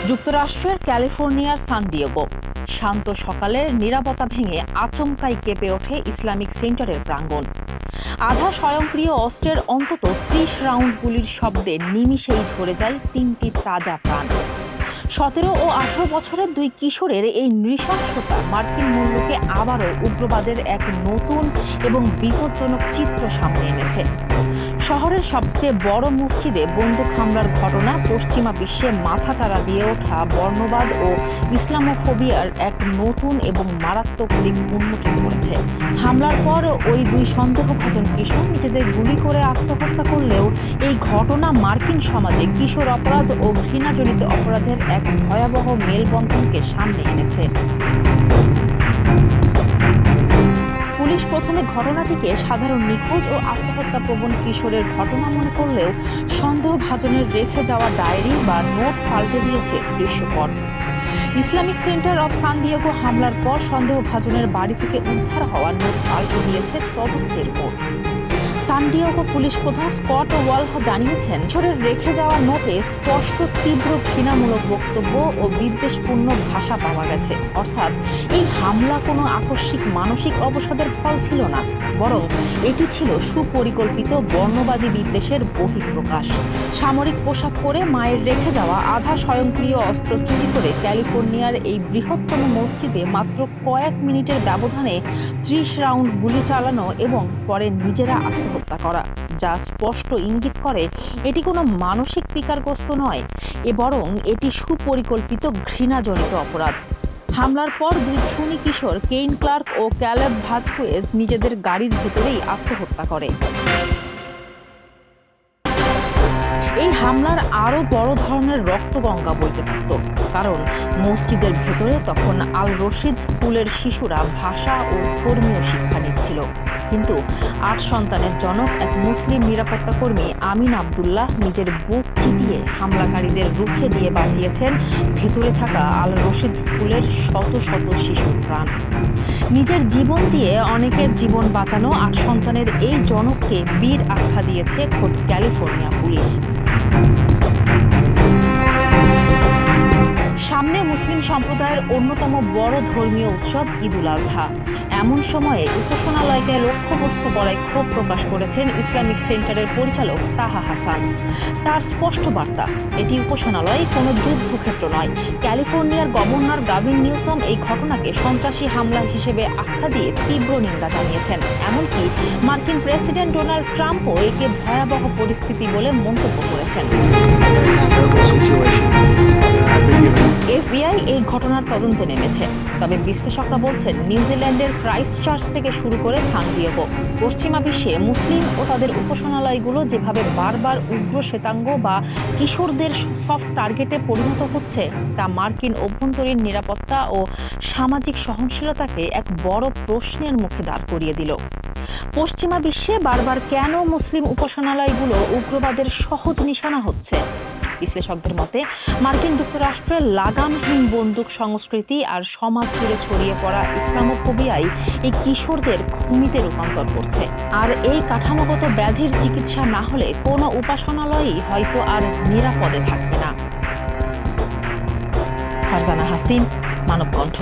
যুক্তরাষ্ট্রের ক্যালিফোর্নিয়ার San Diego. শান্ত সকালের নীরবতা ভেঙে আচমকাই কেঁপে ওঠে ইসলামিক সেন্টারের প্রাঙ্গণ। আধা স্বয়ংক্রিয় অস্ত্রের অন্তত ৩০ রাউন্ড গুলির শব্দে নিমিষেই ঝরে যায় ৩টি তাজা প্রাণ। ১৭ ও ১৮ বছরের দুই কিশোরের এই নৃশংসতা মার্কিন মূল্যকে আবারও উগ্রবাদের এক নতুন এবং বিপজ্জনক চিত্র সামনে এনেছে। শহরের সবচেয়ে বড় মসজিদে বন্দুক হামলার ঘটনা পশ্চিমা বিশ্বে মাথাচাড়া দিয়ে ওঠা বর্ণবাদ ও ইসলামোফোবিয়ার এক নতুন এবং মারাত্মক দিক উন্মোচন করেছে। হামলার পর ওই দুই সন্দেহভাজন কিশোর নিজেদের গুলি করে আত্মহত্যা করলেও এই ঘটনা মার্কিন সমাজে কিশোর অপরাধ ও ঘৃণাজনিত অপরাধের এক ভয়াবহ মেলবন্ধনকে সামনে এনেছে। পুলিশ প্রথমে ঘটনাটিকে সাধারণ নিখোঁজ ও আত্মহত্যাপ্রবণ কিশোরের ঘটনা মনে করলেও সন্দেহভাজনের রেখে যাওয়া ডায়েরি বা নোট পাল্টে দিয়েছে দৃশ্যপট। Islamic Center of San Diego হামলার পর সন্দেহভাজনের বাড়ি থেকে উদ্ধার হওয়া নোট পাল্টে দিয়েছে তদন্তের মোড়। সান ডিয়েগো পুলিশ প্রধান স্কট ওয়ালহ জানিয়েছেন, কিশোরের রেখে যাওয়া নোটে স্পষ্ট তীব্র ঘৃণামূলক বক্তব্য ও বিদ্বেষপূর্ণ ভাষা পাওয়া গেছে। অর্থাৎ এই হামলা কোনো আকস্মিক মানসিক অবসাদের ফল ছিল না, বরং এটি ছিল সুপরিকল্পিত বর্ণবাদী বিদ্বেষের বহিঃপ্রকাশ। সামরিক পোশাক পরে মায়ের রেখে যাওয়া আধা স্বয়ংক্রিয় অস্ত্র চুরি করে ক্যালিফোর্নিয়ার এই বৃহত্তম মসজিদে মাত্র কয়েক মিনিটের ব্যবধানে ৩০ রাউন্ড গুলি চালানো এবং পরে নিজেরা আত্মহত্যা করা, যা স্পষ্ট ইঙ্গিত করে এটি কোনো মানসিক বিকারগ্রস্ত নয়, বরং এটি সুপরিকল্পিত ঘৃণাজনিত অপরাধ। হামলার পর দুই খুনি কিশোর কেইন ক্লার্ক ও ক্যালেব ভাজকুয়েজ নিজেদের গাড়ির ভেতরেই আত্মহত্যা করে। এই হামলার আরও বড় ধরনের রক্তগঙ্গা বইতে পারত, কারণ মসজিদের ভেতরে তখন আল রশিদ স্কুলের শিশুরা ভাষা ও ধর্মীয় শিক্ষা নিচ্ছিল। কিন্তু ৮ সন্তানের জনক এক মুসলিম নিরাপত্তা কর্মী আমিন আবদুল্লাহ নিজের বুক চিতিয়ে হামলাকারীদের রুখে দিয়ে বাঁচিয়েছেন ভেতরে থাকা আল রশিদ স্কুলের শত শত শিশুর প্রাণ। নিজের জীবন দিয়ে অনেকের জীবন বাঁচানো ৮ সন্তানের এই জনককে বীর আখ্যা দিয়েছে খোদ ক্যালিফোর্নিয়া পুলিশ। সামনে মুসলিম সম্প্রদায়ের অন্যতম বড় ধর্মীয় উৎসব ঈদুল আজহা। এমন সময়ে উপাসনালয়কে লক্ষ্যবস্তু করায় ক্ষোভ প্রকাশ করেছেন ইসলামিক সেন্টারের পরিচালক তাহা হাসান। তার স্পষ্ট বার্তা, এটি উপাসনালয় কোনো যুদ্ধক্ষেত্র নয়। ক্যালিফোর্নিয়ার গভর্নর গাভিন নিউসম এই ঘটনাকে সন্ত্রাসী হামলা হিসেবে আখ্যা দিয়ে তীব্র নিন্দা জানিয়েছেন। এমনকি মার্কিন প্রেসিডেন্ট ডোনাল্ড ট্রাম্পও একে ভয়াবহ পরিস্থিতি বলে মন্তব্য করেছেন। FBI এই ঘটনার তদন্তে নেমেছে, তবে বিশ্লেষকরা বলছেন নিউজিল্যান্ডের ক্রাইস্ট চার্চ থেকে শুরু করে সান ডিয়েগো, পশ্চিমা বিশ্বে মুসলিম ও তাদের উপাসনালয়গুলো যেভাবে বারবার উগ্র শ্বেতাঙ্গ বা কিশোরদের সফট টার্গেটে পরিণত হচ্ছে, তা মার্কিন অভ্যন্তরীণ নিরাপত্তা ও সামাজিক সহনশীলতাকে এক বড় প্রশ্নের মুখে দাঁড় করিয়ে দিল। পশ্চিমা বিশ্বে বারবার কেন মুসলিম উপাসনালয়গুলো উগ্রবাদের সহজ নিশানা হচ্ছে? বিশ্লেষকদের মতে মার্কিন যুক্তরাষ্ট্রের লাগামহীন বন্দুক সংস্কৃতি আর সমাজ জুড়ে ছড়িয়ে পড়া ইসলামোফোবিয়াই এই কিশোরদের খুনিতে রূপান্তর করছে। আর এই কাঠামোগত ব্যাধির চিকিৎসা না হলে কোনো উপাসনালয়ই হয়তো আর নিরাপদে থাকবে না। ফারজানা হাসিন, মানবকণ্ঠ।